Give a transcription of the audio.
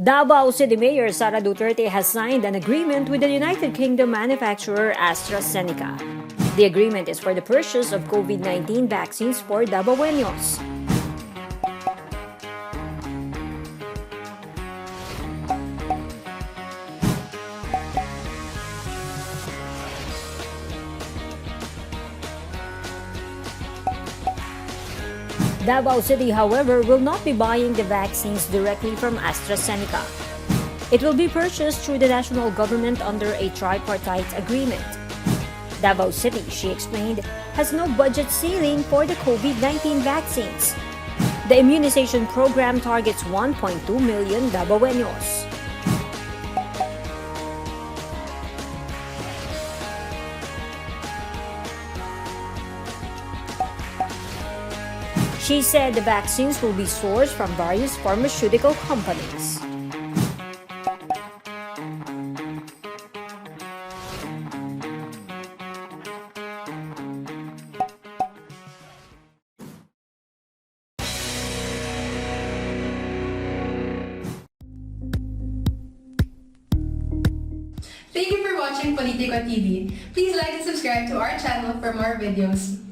Davao City Mayor Sara Duterte has signed an agreement with the United Kingdom manufacturer AstraZeneca. The agreement is for the purchase of COVID-19 vaccines for Davaoenos. Davao City, however, will not be buying the vaccines directly from AstraZeneca. It will be purchased through the national government under a tripartite agreement. Davao City, she explained, has no budget ceiling for the COVID-19 vaccines. The immunization program targets 1.2 million Davaoenos. She said the vaccines will be sourced from various pharmaceutical companies. Thank you for watching Politico TV. Please like and subscribe to our channel for more videos.